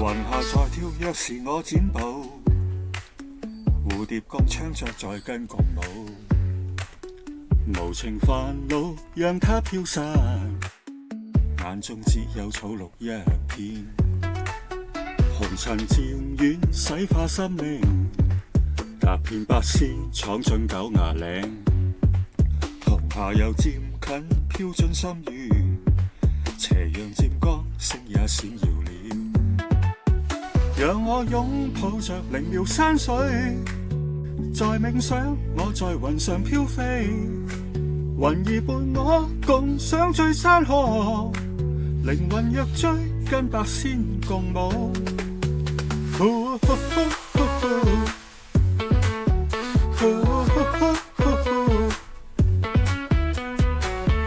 雲下在跳躍時我剪報，蝴蝶共唱着在跟共舞，無情煩惱讓它飄散，眼中只有草綠一片，紅塵漸遠洗化生命，踏遍八仙闖進九牙嶺，紅霞又漸近飄進心願，斜陽漸光星也閃耀了，讓我擁抱着靈妙山水，在冥想我在雲上飄飛，雲兒伴我共賞醉山河，靈魂若追跟白仙共舞，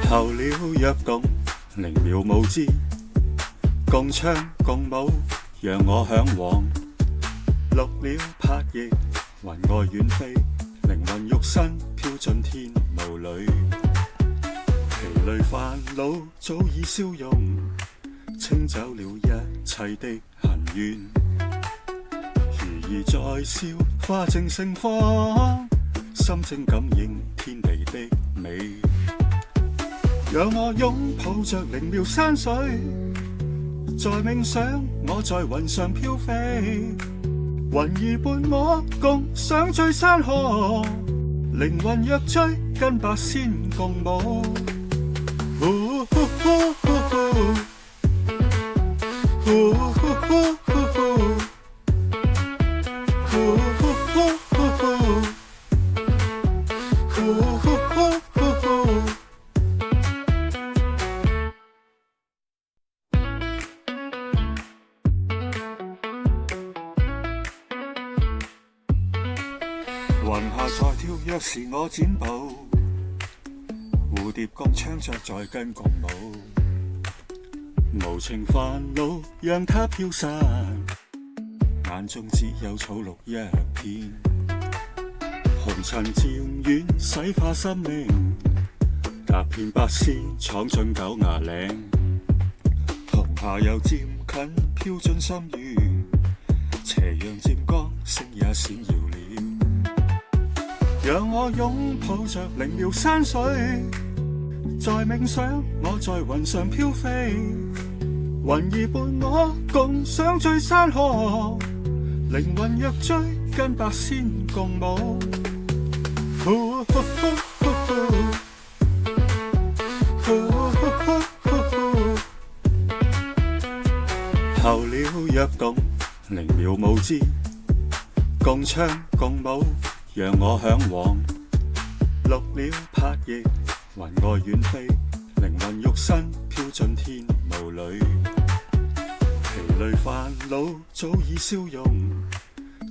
候鳥躍動靈妙舞姿，共唱共舞讓我向往，綠鳥拍翼雲外遠飛，靈魂肉身飄進天霧裏，疲累煩惱早已消融，清走了一切的恨怨，如兒在笑花正盛放，心正感應天地的美，讓我擁抱着靈妙山水，在冥想我在雲上飄飛，雲兒伴我共賞醉山河，靈魂若追跟白仙共舞，雲下在跳躍時我剪報，蝴蝶共唱着在跟共舞，無情煩惱讓它飄散，眼中只有草綠一片，紅塵漸遠洗化生命，踏遍八仙闖進九牙嶺，紅霞又漸近飄進心願，斜陽漸光星也閃耀了，讓我擁抱着靈妙山水，在冥想我在雲上飄飛，雲兒伴我共賞醉山河，靈魂若追跟白仙共舞，候鳥躍動靈妙舞姿，共唱共舞讓我向往，綠鳥拍翼雲外遠飛，靈魂肉身飄進天霧裏，疲累煩惱早已消融，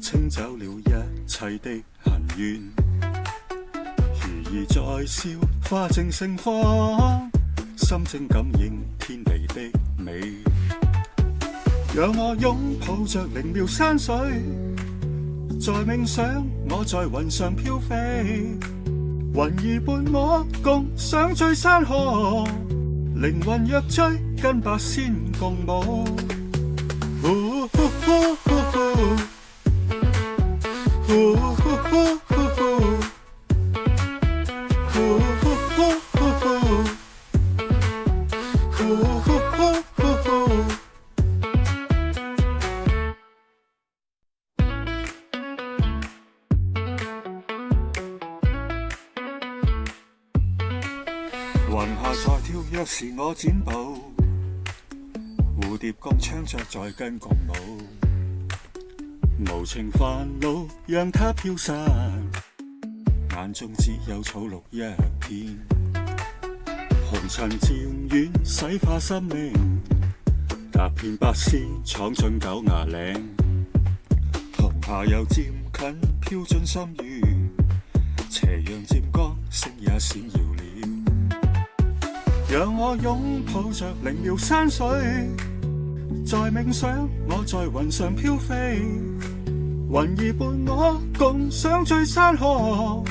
清走了一切的恨怨，如兒在笑花正盛放，心正感應天地的美，讓我擁抱着靈妙山水，在冥想我在雲上飄飛，雲兒伴我共賞醉山河，靈魂若追跟白仙共舞，雲下在跳躍時我剪報，蝴蝶共唱着在跟共舞，無情煩惱讓它飄散，眼中只有草綠一片，紅塵漸遠洗化生命，踏遍八仙闖進九牙嶺，紅霞又漸近飄進心願，斜陽漸光星也閃耀了，讓我擁抱着靈妙山水，在冥想我在雲上飄飛，雲兒伴我共賞醉山河，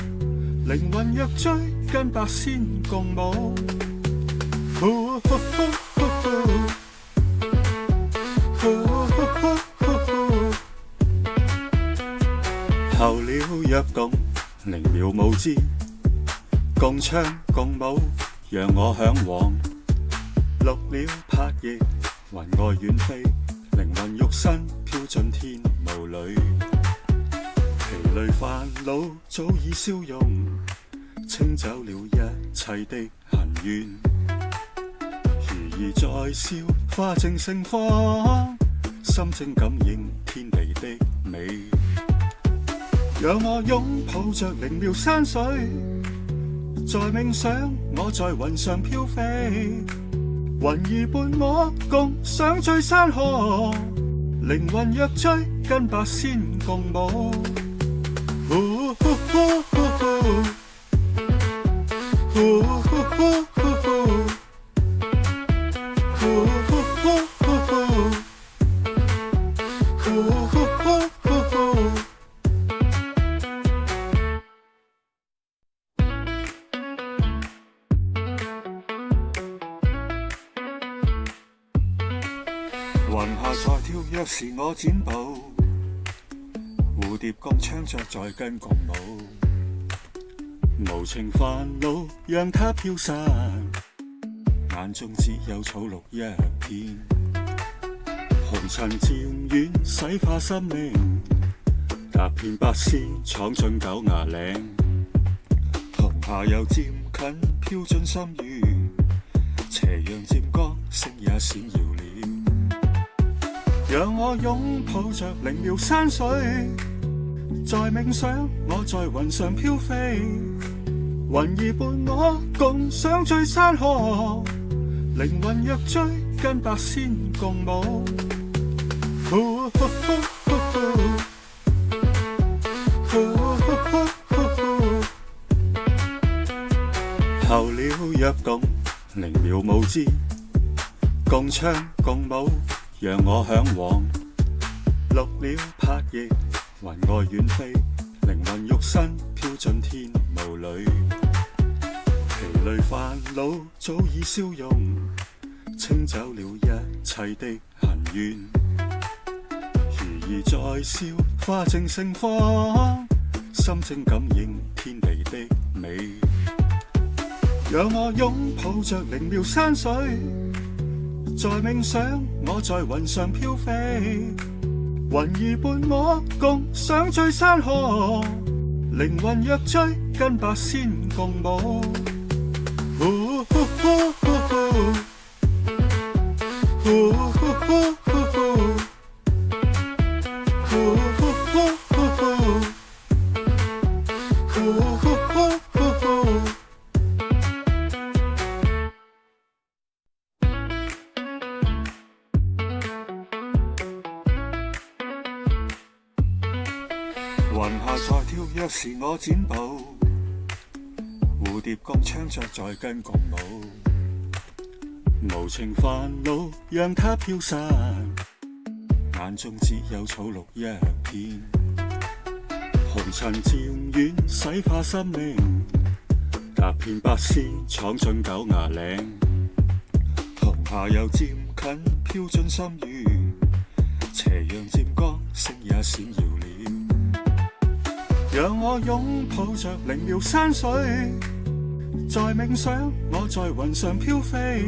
靈魂若追跟白仙共舞，呼呼呼呼呼呼呼呼躍動，靈妙無知，共唱共舞，讓我嚮往。綠鳥拍翼，雲外遠飛，靈魂肉身飄進天霧裏。疲累煩惱早已消融，清走了一切的恨怨。如兒在笑，花正盛放，心正感應天地的美。讓我擁抱着靈妙山水，在冥想我在雲上飄飛，雲兒伴我共賞醉山河，靈魂若醉跟白仙共舞。雲下在跳躍時我剪步，蝴蝶共唱着在跟共舞，無情煩惱讓它飄散，眼中只有草綠一片，紅塵漸遠洗化生命，踏遍百仙闖進九牙嶺，紅霞又漸近飄進心願，斜陽漸光星也閃耀了。讓我擁抱着靈妙山水，在冥想我在雲上飄飛，雲兒伴我共賞醉山河，靈魂若醉跟白仙共舞。候鳥躍動，靈妙無知，共唱共舞，讓我嚮往。綠鳥拍翼，雲外遠飛，靈魂肉身飄進天霧裏。疲累煩惱早已消融，清走了一切的恨怨。如兒在笑，花正盛放，心正感應天地的美。讓我擁抱着靈妙山水，在冥想我在雲上飄飛，雲兒伴我共賞醉山河，靈魂若醉跟白仙共舞。雲下在跳躍時我剪步，蝴蝶共唱着在跟共舞，無情煩惱讓它飄散，眼中只有草綠一片，紅塵漸遠洗化生命，踏遍百仙闖進九牙嶺，紅霞又漸近飄進心願，斜陽漸光星也閃耀了。讓我擁抱着靈妙山水，在冥想我在雲上飄飛，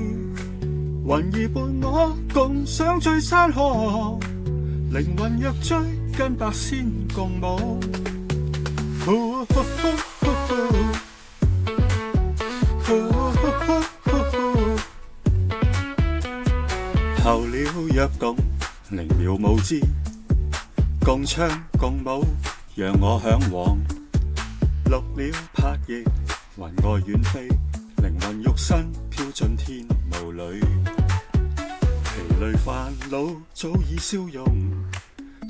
雲兒伴我共賞醉山河，靈魂若醉跟白仙共舞。候鳥躍動，靈妙無知，共唱共舞，讓我嚮往。綠鳥拍翼，雲外遠飛，靈魂肉身飄進天霧裏。疲累煩惱早已消融，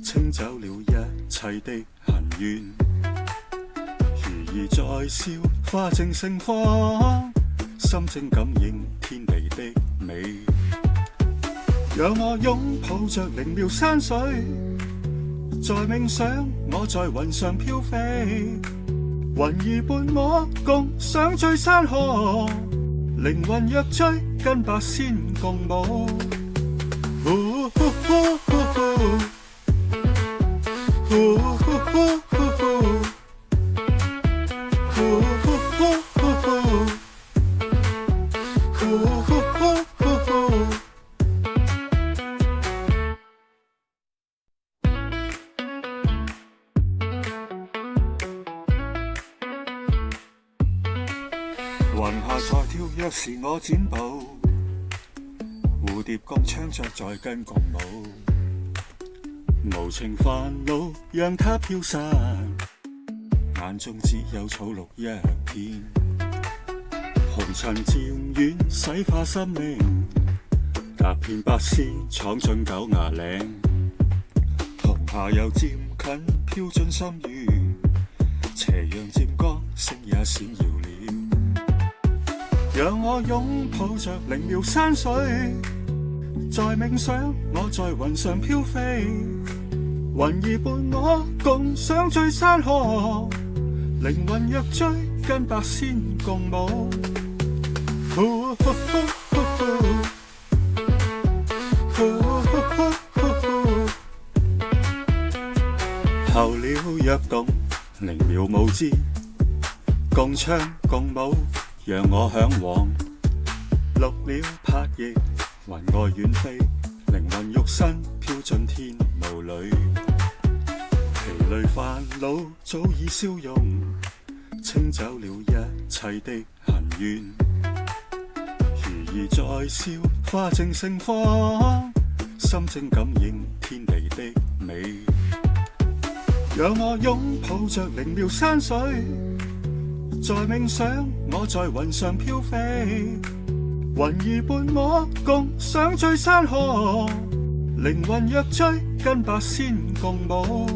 清走了一切的恨怨。如兒在笑，花正盛放，心正感應天地的美。讓我擁抱着靈妙山水，在冥想我在雲上飄飛，雲兒伴我共賞醉山河，靈魂若醉跟白仙共舞。雲下在跳躍時我剪步，蝴蝶共唱着在跟共舞，無情煩惱讓它飄散，眼中只有草綠一片，紅塵漸遠洗化生命，踏遍八仙闖進九牙嶺，紅霞又漸近飄進心願，斜陽漸光星也閃耀了，讓我擁抱着靈妙山水，在冥想我在雲上飄飛，雲兒伴我共賞醉山河，靈魂若追跟白仙共舞。候鳥躍動，靈妙舞姿，共唱共舞，讓我向往。綠鳥拍翼，雲外遠飛，靈魂肉身飄進天霧裏，疲累煩惱早已消融，清走了一切的恨怨。魚兒在笑，花正盛放，心正感應天地的美。讓我擁抱着靈妙山水，在冥想我在雲上飄飛，雲兒伴我共賞醉山河，靈魂若追跟白仙共舞。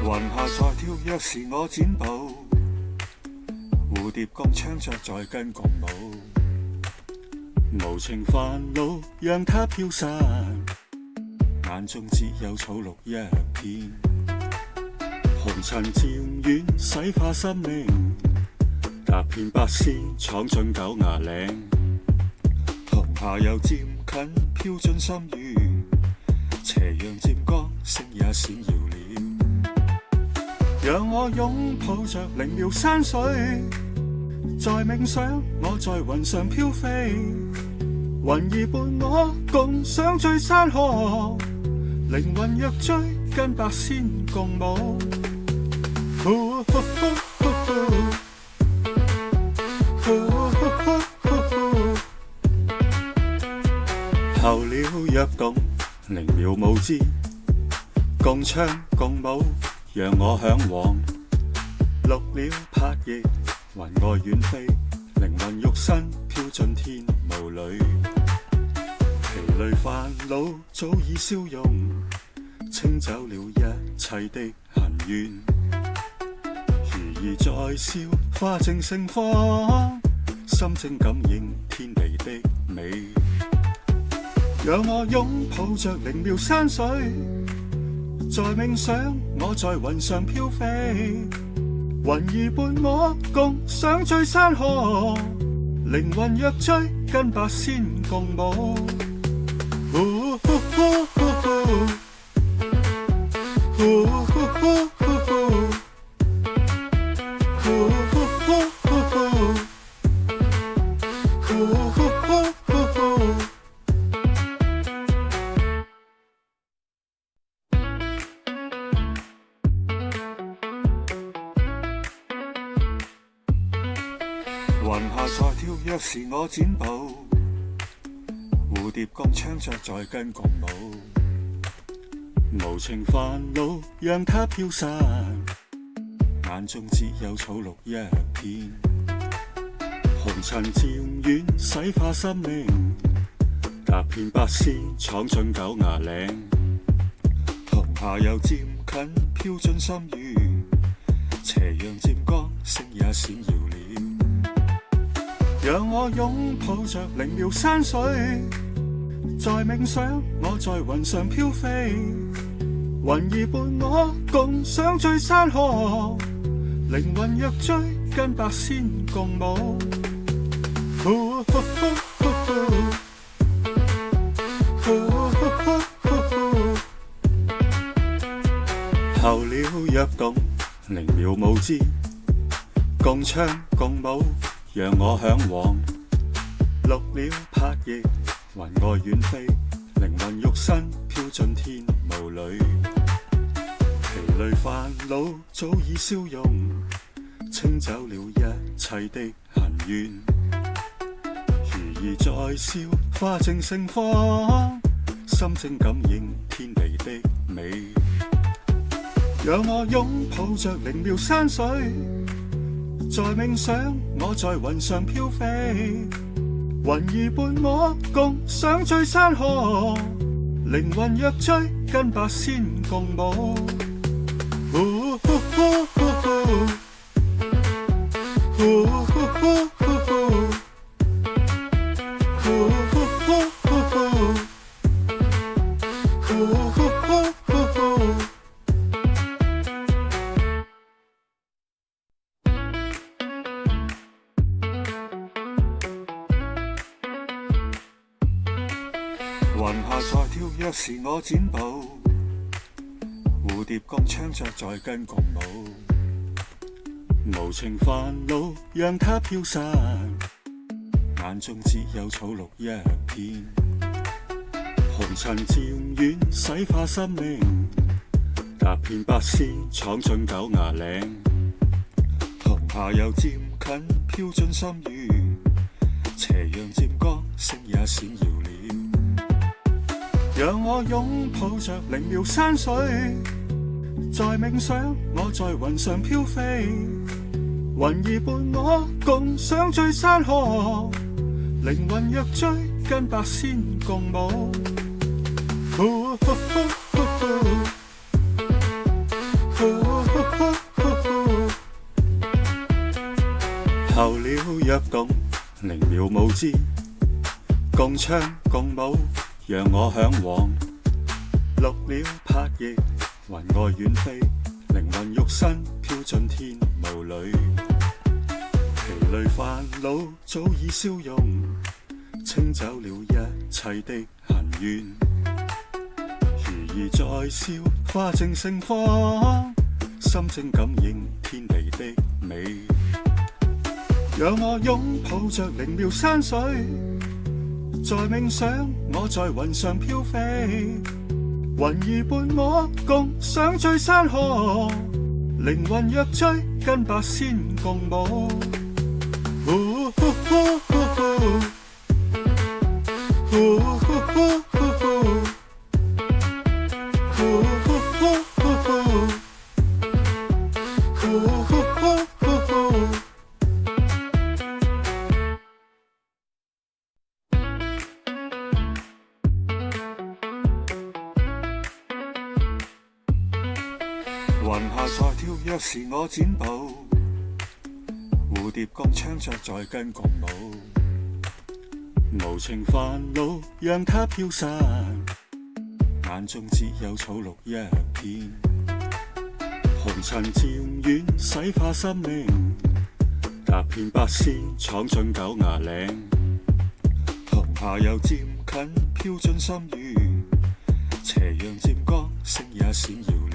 雲下在跳躍時我剪步，蝴蝶共唱着在跟共舞，無情煩惱讓它飄散，眼中只有草綠一片，紅塵漸遠洗化生命，踏遍八仙闖進九牙嶺，紅霞又漸近飄進心願，斜陽漸光星也閃耀了，讓我擁抱着靈妙山水，在冥想我在雲上飄飛，雲兒伴我共賞醉山河，靈魂若追跟白仙共舞。候鳥躍動，靈妙舞姿，共唱共舞，讓我向往。綠鳥拍翼，雲外遠飛，靈魂肉身飄進天霧裏，疲累煩惱早已消融，清走了一切的恨怨。魚兒在笑，花正盛放，心正感應天地的美。讓我擁抱着靈妙山水，在冥想我在雲上飄飛，雲兒伴我共賞醉山河，靈魂若追跟白仙共舞。雲下在跳躍時我剪步，蝴蝶共唱着在跟共舞，無情煩惱讓它飄散，眼中只有草綠一片，紅塵漸遠洗化生命，踏遍八仙闖進九牙嶺，紅霞又漸近飄進心願，斜陽漸光星也閃耀了，讓我擁抱着靈妙山水，在冥想我在雲上飄飛，雲兒伴我共賞醉山河，靈魂若追跟白仙共舞。候鳥躍動，靈妙無知，共唱共舞，讓我向往。綠鳥拍翼，雲外遠飛，靈魂肉身飄進天霧裏。疲累煩惱早已消融，清走了一切的恨怨。如兒在笑，花正盛放，心正感應天地的美。讓我擁抱着靈妙山水，在冥想我在雲上飄飛，雲兒伴我共賞醉山河，靈魂若追跟八仙共舞。雲下在跳躍時我剪步，蝴蝶共唱着在跟共舞，無情煩惱讓它飄散，眼中只有草綠一片，紅塵漸遠洗化生命，踏遍八仙闖進九牙嶺，紅霞又漸近飄進心願，斜陽漸光星也閃耀了。讓我擁抱着靈妙山水，在冥想我在雲上飄飛，雲兒伴我共賞醉山河，靈魂若追跟八仙共舞。候鳥躍動，靈妙無知，共唱共舞，讓我向往。綠鳥拍翼，雲外遠飛，靈魂肉身飄進天霧裏。疲累煩惱早已消融，清走了一切的恨怨。如兒在笑，花正盛放，心正感應天地的美。讓我擁抱着靈妙山水，在冥想我在雲上飄飛，雲兒伴我共賞醉山河，靈魂若追跟八仙共舞。雲下在跳躍時我剪步，蝴蝶共唱着在跟共舞，無情煩惱讓它飄散，眼中只有草綠一片，紅塵漸遠洗化生命，踏遍八仙闖進九牙嶺，紅霞又漸近飄進心願，斜陽漸光星也閃耀了。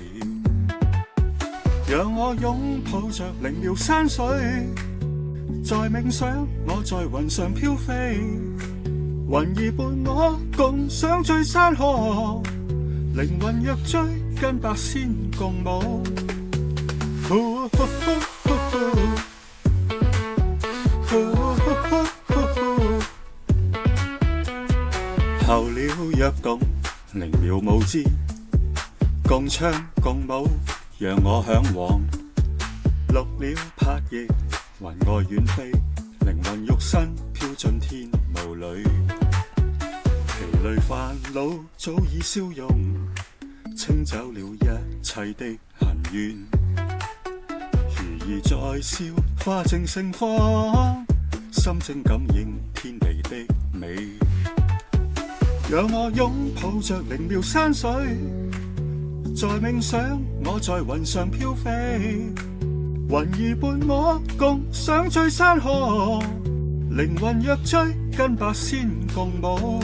讓我擁抱着靈妙山水，在冥想我在雲上飄飛，雲兒伴我共賞醉山河，靈魂若追跟八仙共舞。候鳥躍動，靈妙無知，共唱共舞，讓我向往。綠鳥拍翼，雲外遠飛，靈魂肉身飄進天霧裏。疲累煩惱早已消融，清走了一切的恨怨。如兒在笑，花正盛放，心正感應天地的美。讓我擁抱着靈妙山水，在冥想我在雲上飄飛，雲兒伴我共賞醉山河，靈魂若追跟八仙共舞。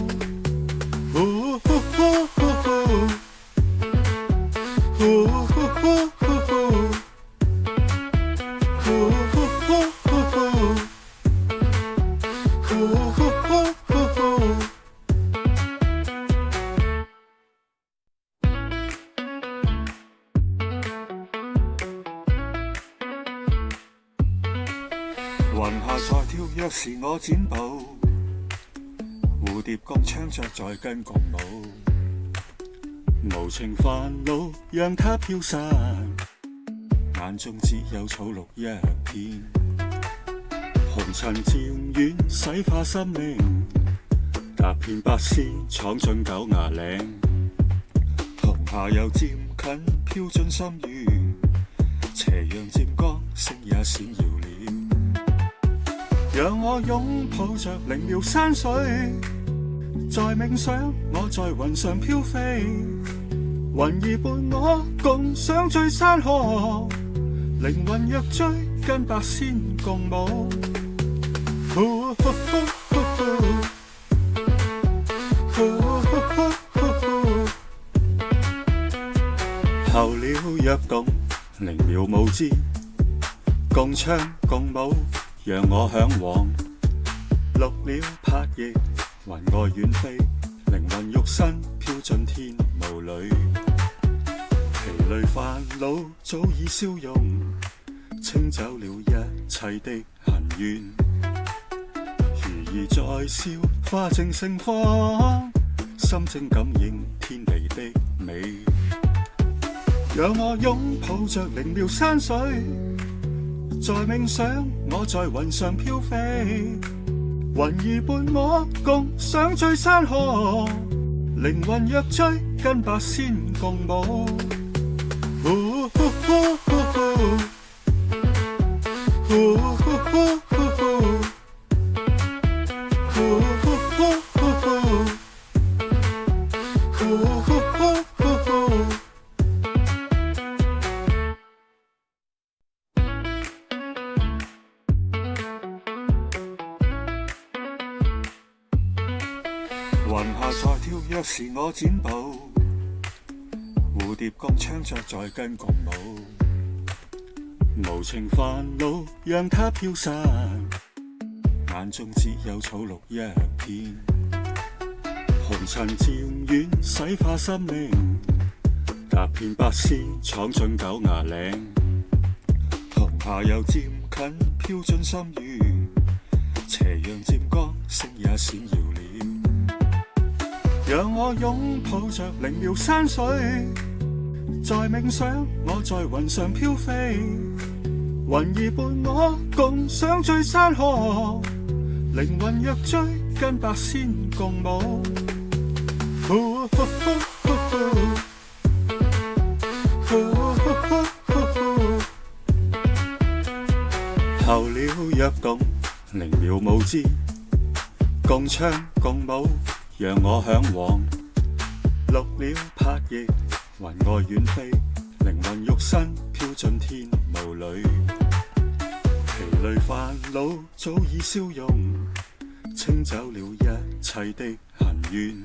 雲下在跳躍時我剪報，蝴蝶共唱着在跟共舞，無情煩惱讓它飄散，眼中只有草綠一片，紅塵漸遠洗化生命，踏遍八仙闖進九牙嶺，紅霞又漸近飄進心願，斜陽漸光星也閃耀了，讓我擁抱着靈妙山水，在冥想我在雲上飄飛，雲兒伴我共賞醉山河，靈魂若追跟百仙共舞，候鳥躍動靈妙舞姿，共唱共舞讓我向往，綠鳥拍翼雲外遠飛，靈魂肉身飄進天霧裏，疲累煩惱早已消融，清走了一切的恨怨，如兒在笑花正盛放，心正感應天地的美，讓我擁抱着靈妙山水，在冥想我在雲上飄飛，雲兒伴我共賞醉山河，靈魂若追跟百仙共舞，雲下在跳躍時我剪報，蝴蝶共唱着在跟共舞，無情煩惱讓它飄散，眼中只有草綠一片，紅塵漸遠洗化生命，踏遍八仙闖進九牙嶺，紅霞又漸近飄進心願，斜陽漸光星也閃耀了，讓我擁抱着靈妙山水，在冥想我在雲上飄飛，雲兒伴我共賞醉山河，靈魂若追跟百仙共舞，候鳥躍動靈妙舞姿，共唱共舞讓我向往，綠鳥拍翼雲外遠飛，靈魂肉身飄進天霧裏，疲累煩惱早已消融，清走了一切的恨怨，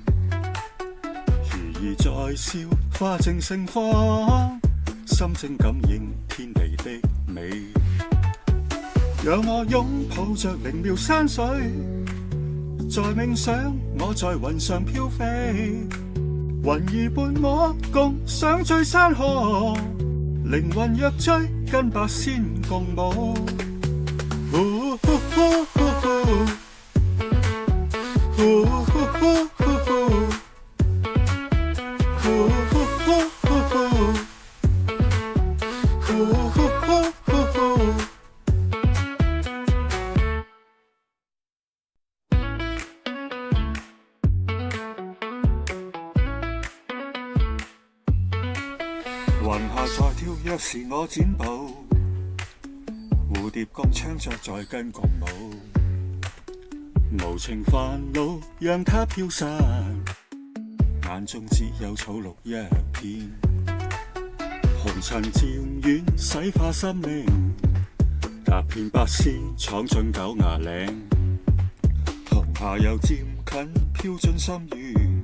如兒在笑花正盛放，心正感應天地的美，讓我擁抱着靈妙山水，在冥想我在雲上飄飛，雲兒伴我共賞醉山河，靈魂若追跟百仙共舞，雲下在跳躍時我剪報，蝴蝶共唱着在跟共舞，無情煩惱讓它飄散，眼中只有草綠一片，紅塵漸遠洗化生命，踏遍八仙闖進九牙嶺，紅霞又漸近飄進心願，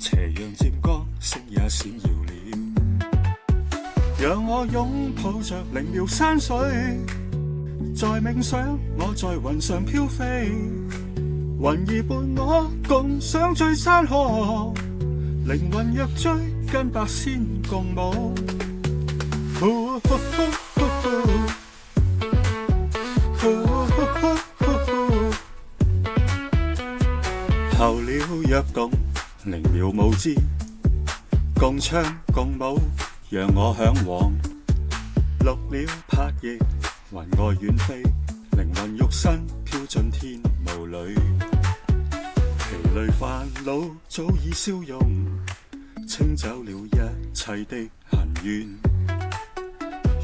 斜陽漸光星也閃耀了，讓我擁抱着靈妙山水，在冥想我在雲上飄飛，雲兒伴我共賞醉山河，靈魂若追跟百仙共舞，躍動，靈妙無知，共唱共舞，讓我嚮往。綠鳥拍翼，雲外遠飛，靈魂肉身飄進天霧裏。疲累煩惱早已消融，清走了一切的恨怨。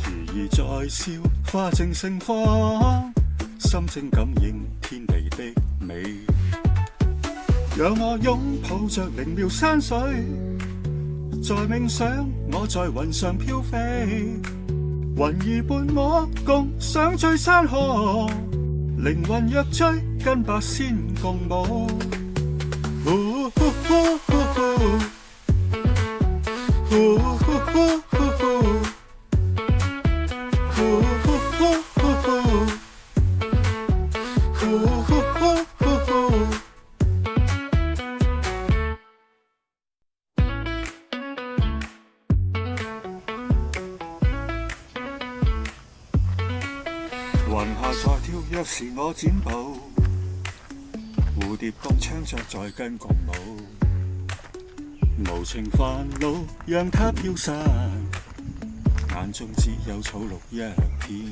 如兒在笑，花正盛放，心正感應天地的美。讓我擁抱着靈妙山水，在冥想我在雲上飄飛，雲兒伴我共賞醉山河，靈魂若醉跟白仙共舞。雲下在跳躍時我展步，蝴蝶共唱着在跟共舞，無情煩惱讓它飄散，眼中只有草綠一片，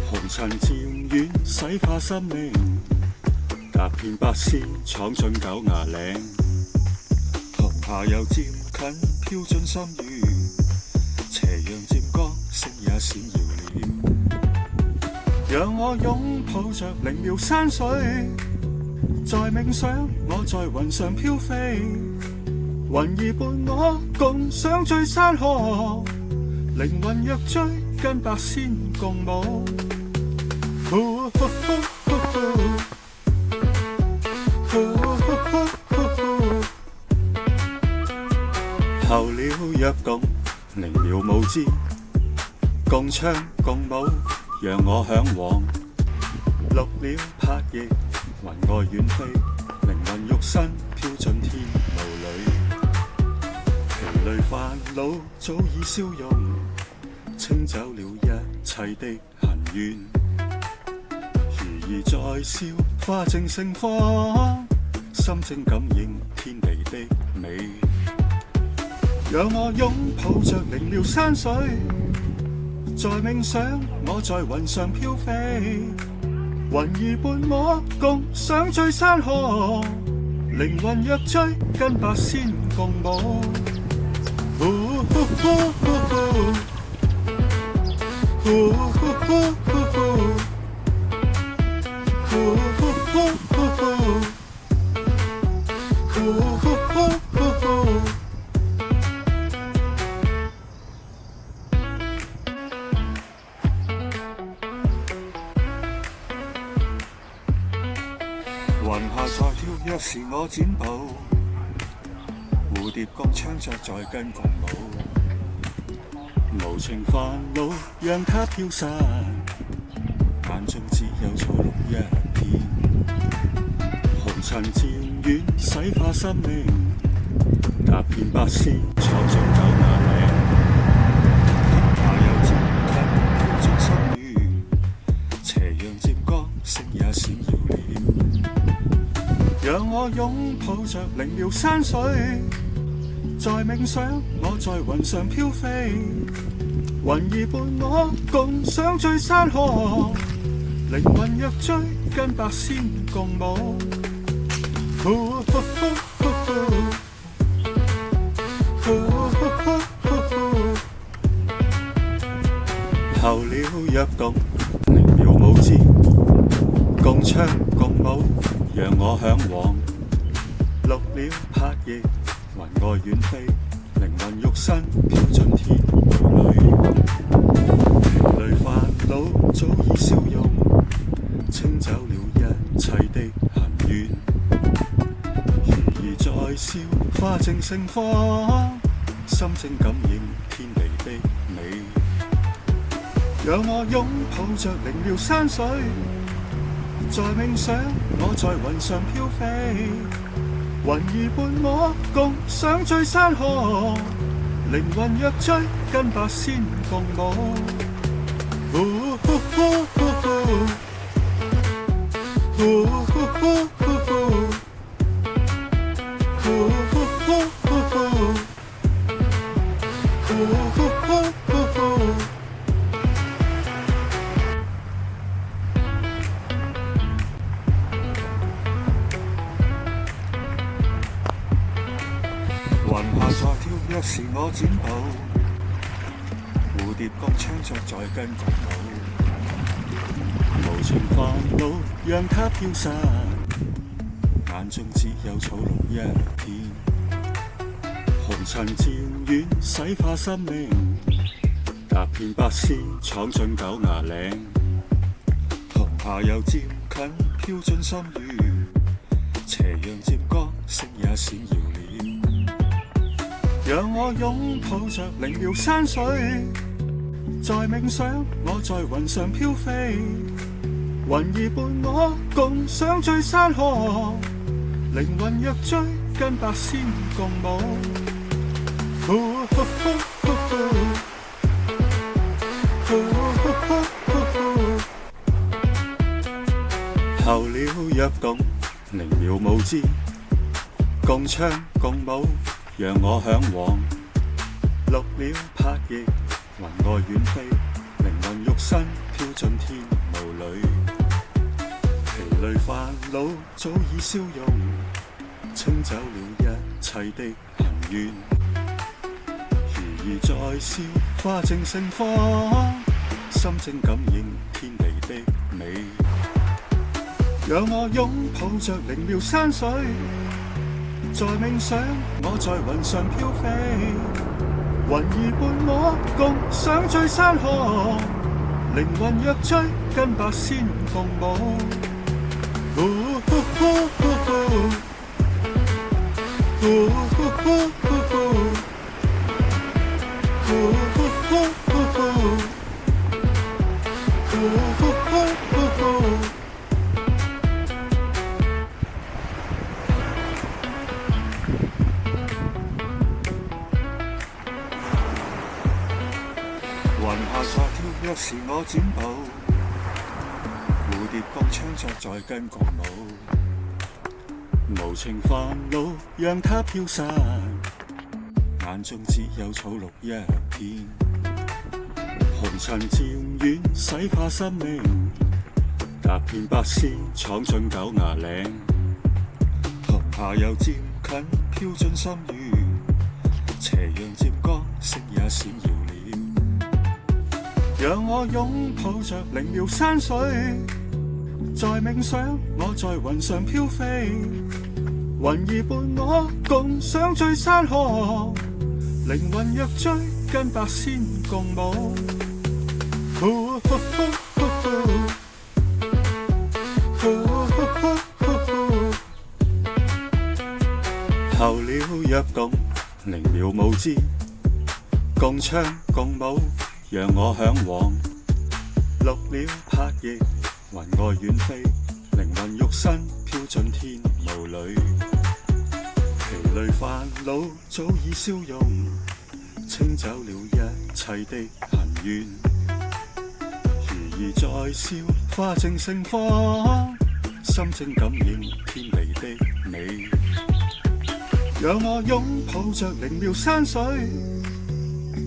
紅塵漸遠洗化心靈，踏遍八仙闖進九牙嶺，紅霞又漸近飄進心願，斜陽漸光星也閃耀了。讓我擁抱着靈妙山水，在冥想我在雲上飄飛，雲兒伴我共賞醉山河，靈魂若醉跟白仙共舞。候鳥躍動，靈妙無知，共唱共舞，讓我嚮往。綠鳥拍翼，雲外遠飛，靈魂肉身飄進天霧裏。疲累煩惱早已消融，清走了一切的恨怨。如兒在笑，花正盛放，心正感應天地的美。讓我擁抱着靈妙山水，在冥想我在雲上飄飛，雲兒伴我共賞醉山河，靈魂若醉跟白仙共舞。雲下在跳躍時我展步，蝴蝶共唱着在跟共舞，無情煩惱讓它飄散，眼中只有草綠一片，紅塵漸遠洗化心靈，踏遍八仙闖進九牙嶺，紅霞又漸近飄進心願，斜陽漸光星也閃耀了。讓我擁抱着靈妙山水，在冥想我在雲上飄飛，雲兒伴我共賞醉山河，靈魂若醉跟白仙共舞。候鳥躍動，靈妙無知，共唱共舞，讓我嚮往。綠鳥拍翼，雲外遠飛，靈魂肉身飄進天霧裏。疲累煩惱早已消融，清走了一切的恨怨。如兒在笑，花正盛放，心正感應天地的美。讓我擁抱着靈妙山水，在冥想我在雲上飄飛，雲兒伴我共賞醉山河，靈魂若醉跟白仙共舞。雲下在跳躍時我剪報，蝴蝶共唱着在跟共舞，無情煩惱讓它飄散，眼中只有草綠一片，紅塵漸遠洗化生命，踏遍百仙闖進九牙嶺，紅霞又漸近飄進心願，斜陽接光色也閃耀了，讓我擁抱着靈妙山水，在冥想我在雲上飄飛，雲兒伴我共賞醉山河，靈魂若追跟百仙共舞，候鳥躍動靈妙舞姿，共唱共舞讓我向往，綠鳥拍翼雲外遠飛，靈魂肉身飄進天霧裏，疲累煩惱早已消融，清走了一切的恨怨，如兒在笑花正盛放，心正感應天地的美，讓我擁抱着靈妙山水，在冥想我在雲上飄飛，雲兒伴我共賞醉山河，靈魂若追跟百仙共舞，雲下在跳躍時我剪報，蝴蝶共唱着在跟共舞，無情煩惱讓它飄散，眼中只有草綠一片，紅塵漸遠洗化生命，踏遍百仙闖進九牙嶺，紅霞又漸近飄進心願，斜陽接光色也閃耀了，讓我擁抱着靈妙山水，在冥想我在雲上飄飛，雲兒伴我共賞醉山河，靈魂若追跟百仙共舞，候鳥躍動靈妙舞姿，共唱共舞讓我向往，綠鳥拍翼雲外遠飛，靈魂肉身飄進天霧裏，疲累煩惱早已消融，清走了一切的恨怨，如兒在笑花正盛放，心正感應天地的美，讓我擁抱着靈妙山水，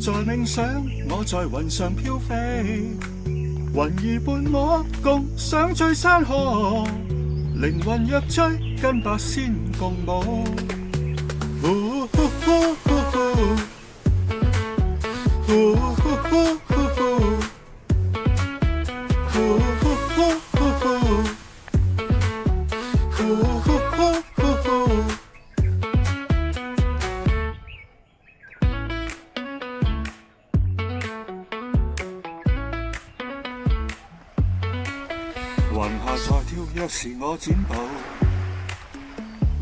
在冥想我在雲上飄飛，雲兒伴我共賞醉山河，靈魂若追跟百仙共舞，雲下在跳躍時我剪報，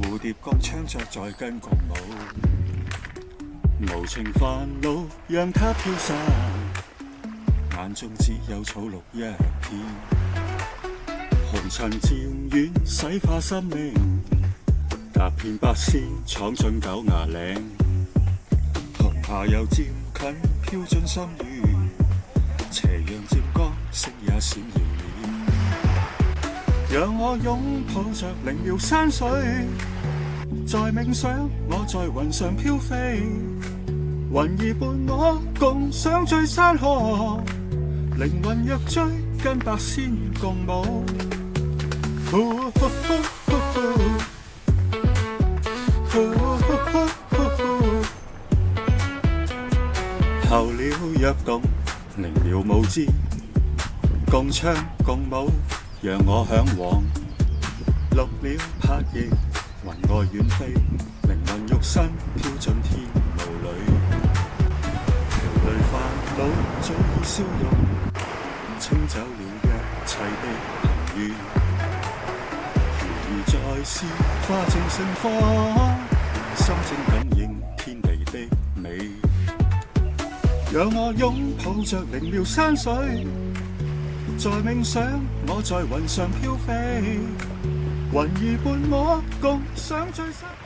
蝴蝶共唱着在跟共舞，無情煩惱讓它飄散，眼中只有草綠一片，紅塵漸遠洗化生命，踏遍百仙闖進九牙嶺，紅霞又漸近飄進心願，斜陽接光色也閃耀了，讓我擁抱着靈妙山水，在冥想我在雲上飄飛，雲兒伴我共賞醉山河，靈魂若追跟百仙共舞，躍動，靈妙無知，共唱共舞，讓我嚮往。綠鳥拍翼，雲外遠飛，靈魂肉身飄進天霧裏。疲累煩惱早已消融，清走了一切的幸運。如在是化靜盛放，心精感應天地的美。讓我擁抱着靈妙山水，在冥想我在雲上飄飛，雲兒伴我共賞最新。